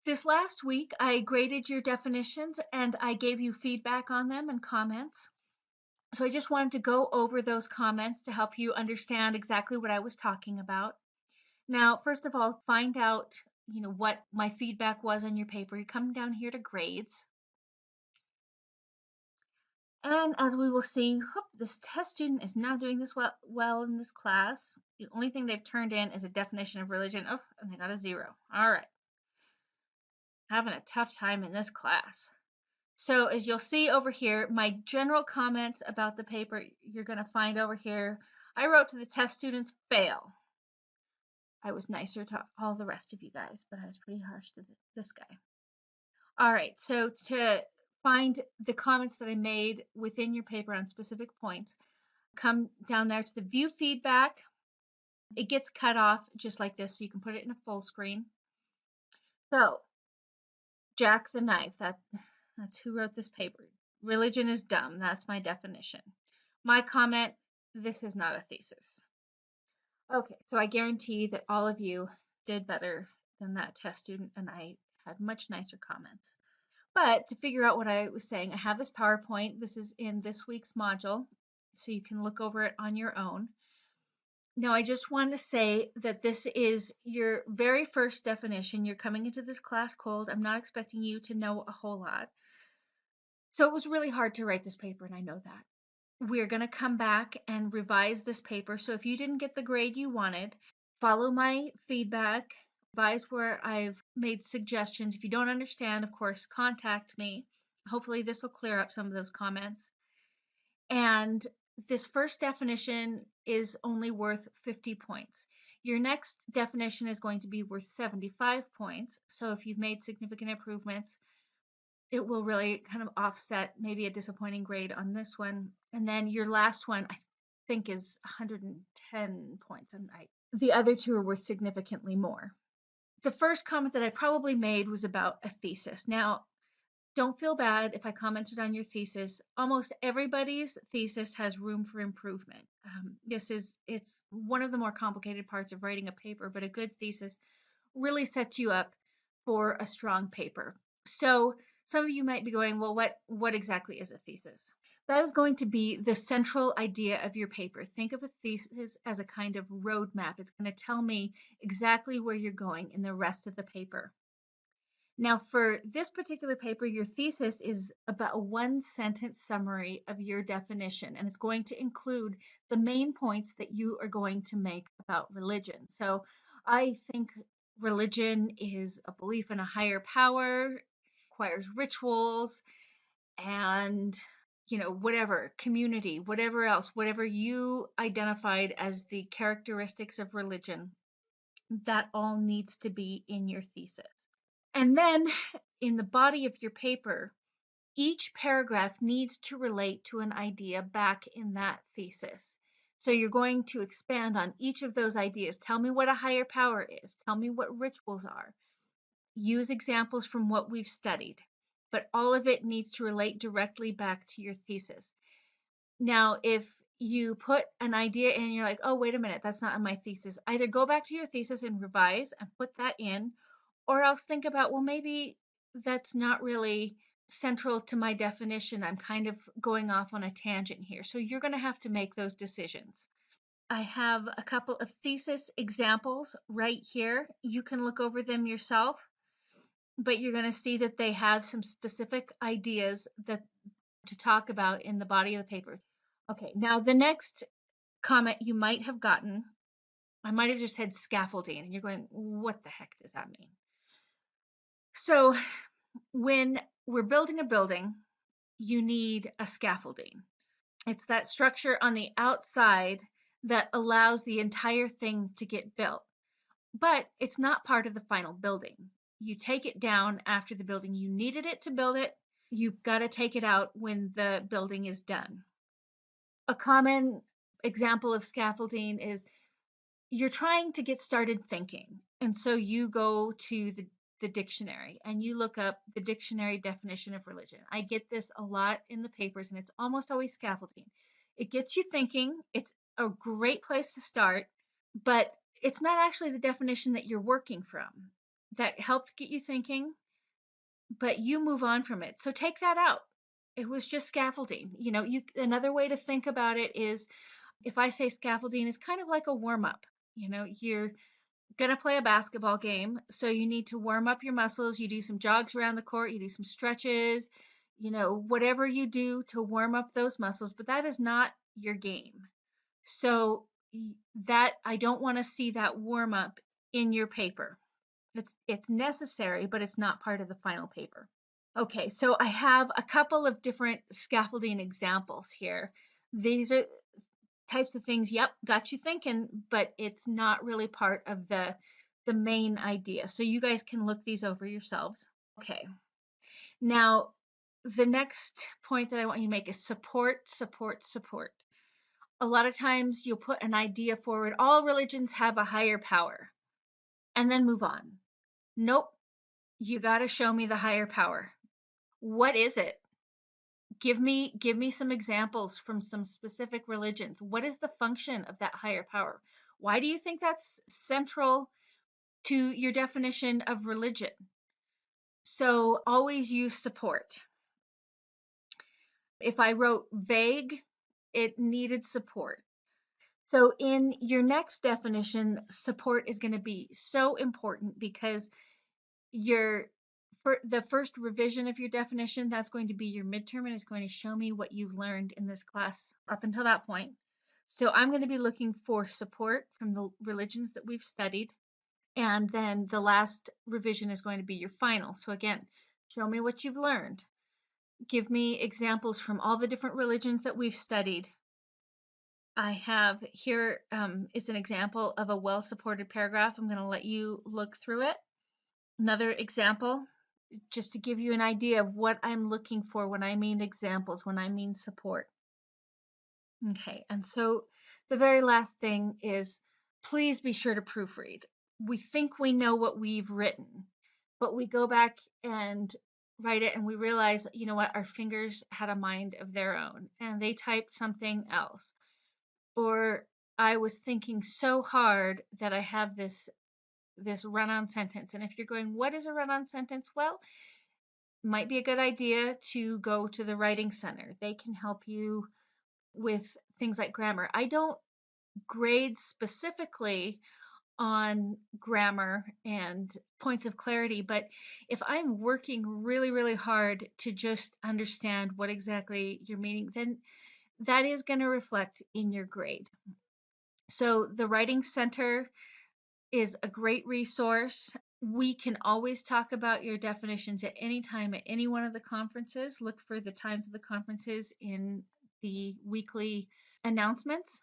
This last week, I graded your definitions and I gave you feedback on them and comments. So I just wanted to go over those comments to help you understand exactly what I was talking about. Now, first of all, find out, what my feedback was on your paper. You come down here to grades. And as we will see, this test student is not doing this well in this class. The only thing they've turned in is a definition of religion. Oh, and they got a 0. All right. Having a tough time in this class. So as you'll see over here, my general comments about the paper you're going to find over here, I wrote to the test students, fail. I was nicer to all the rest of you guys, but I was pretty harsh to this guy. All right, so to find the comments that I made within your paper on specific points, come down there to the view feedback. It gets cut off just like this, so you can put it in a full screen. So, Jack the Knife, that's who wrote this paper. Religion is dumb. That's my definition. My comment, this is not a thesis. Okay, so I guarantee that all of you did better than that test student, and I had much nicer comments. But to figure out what I was saying, I have this PowerPoint. This is in this week's module, so you can look over it on your own. Now, I just want to say that this is your very first definition. You're coming into this class cold. I'm not expecting you to know a whole lot. So it was really hard to write this paper, and I know that. We're going to come back and revise this paper. So if you didn't get the grade you wanted, follow my feedback, revise where I've made suggestions. If you don't understand, of course, contact me. Hopefully this will clear up some of those comments. And this first definition is only worth 50 points. Your next definition is going to be worth 75 points. So if you've made significant improvements, it will really kind of offset maybe a disappointing grade on this one. And then your last one, I think, is 110 points. And the other two are worth significantly more. The first comment that I probably made was about a thesis. Now, don't feel bad if I commented on your thesis. Almost everybody's thesis has room for improvement. It's one of the more complicated parts of writing a paper, but a good thesis really sets you up for a strong paper. So some of you might be going, well, what exactly is a thesis? That is going to be the central idea of your paper. Think of a thesis as a kind of roadmap. It's going to tell me exactly where you're going in the rest of the paper. Now, for this particular paper, your thesis is about a 1-sentence summary of your definition, and it's going to include the main points that you are going to make about religion. So I think religion is a belief in a higher power, requires rituals, and whatever, community, whatever else, whatever you identified as the characteristics of religion, that all needs to be in your thesis. And then in the body of your paper, each paragraph needs to relate to an idea back in that thesis. So you're going to expand on each of those ideas. Tell me what a higher power is. Tell me what rituals are. Use examples from what we've studied. But all of it needs to relate directly back to your thesis. Now, if you put an idea in and you're like, oh, wait a minute, that's not in my thesis, either go back to your thesis and revise and put that in, or else think about, well, maybe that's not really central to my definition. I'm kind of going off on a tangent here. So you're going to have to make those decisions. I have a couple of thesis examples right here. You can look over them yourself, but you're going to see that they have some specific ideas that to talk about in the body of the paper. Okay, now the next comment you might have gotten, I might have just said scaffolding, and you're going, what the heck does that mean? So when we're building a building, you need a scaffolding. It's that structure on the outside that allows the entire thing to get built. But it's not part of the final building. You take it down after the building. You needed it to build it. You've got to take it out when the building is done. A common example of scaffolding is you're trying to get started thinking. And so you go to the dictionary and you look up the dictionary definition of religion. I get this a lot in the papers, and it's almost always scaffolding. It gets you thinking. It's a great place to start, but it's not actually the definition that you're working from. that helped get you thinking, but you move on from it. So take that out. It was just scaffolding. Another way to think about it is, if I say scaffolding is kind of like a warm up. You're going to play a basketball game, so you need to warm up your muscles. You do some jogs around the court, you do some stretches, whatever you do to warm up those muscles, but that is not your game. So that I don't want to see that warm up in your paper. It's necessary, but it's not part of the final paper. Okay, so I have a couple of different scaffolding examples here. These are types of things, yep, got you thinking, but it's not really part of the main idea. So you guys can look these over yourselves. Okay. Now, the next point that I want you to make is support, support, support. A lot of times you'll put an idea forward, all religions have a higher power, and then move on. Nope, you got to show me the higher power. What is it? Give me some examples from some specific religions. What is the function of that higher power? Why do you think that's central to your definition of religion? So always use support. If I wrote vague, it needed support. So in your next definition, support is going to be so important, because for the first revision of your definition, that's going to be your midterm, and it's going to show me what you've learned in this class up until that point. So I'm going to be looking for support from the religions that we've studied. And then the last revision is going to be your final. So again, show me what you've learned. Give me examples from all the different religions that we've studied. I have here is an example of a well-supported paragraph. I'm going to let you look through it. Another example, just to give you an idea of what I'm looking for when I mean examples, when I mean support. Okay, and so the very last thing is, please be sure to proofread. We think we know what we've written, but we go back and write it and we realize, you know what, our fingers had a mind of their own and they typed something else. Or I was thinking so hard that I have this run-on sentence. And if you're going, what is a run-on sentence? Well, might be a good idea to go to the Writing Center. They can help you with things like grammar. I don't grade specifically on grammar and points of clarity, but if I'm working really, really hard to just understand what exactly you're meaning, then that is going to reflect in your grade. So the Writing Center is a great resource. We can always talk about your definitions at any time at any one of the conferences. Look for the times of the conferences in the weekly announcements.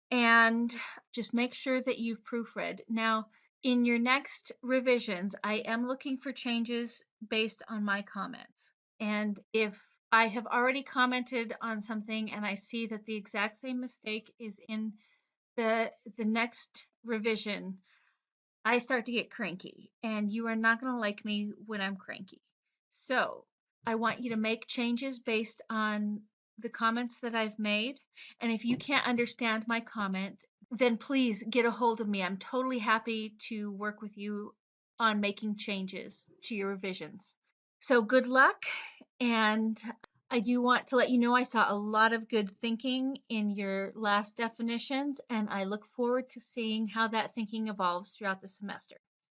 And just make sure that you've proofread. Now, in your next revisions, I am looking for changes based on my comments. And if I have already commented on something and I see that the exact same mistake is in the next revision, I start to get cranky, and you are not going to like me when I'm cranky. So I want you to make changes based on the comments that I've made. And if you can't understand my comment, then please get a hold of me. I'm totally happy to work with you on making changes to your revisions. So good luck. And I do want to let you know I saw a lot of good thinking in your last definitions, and I look forward to seeing how that thinking evolves throughout the semester.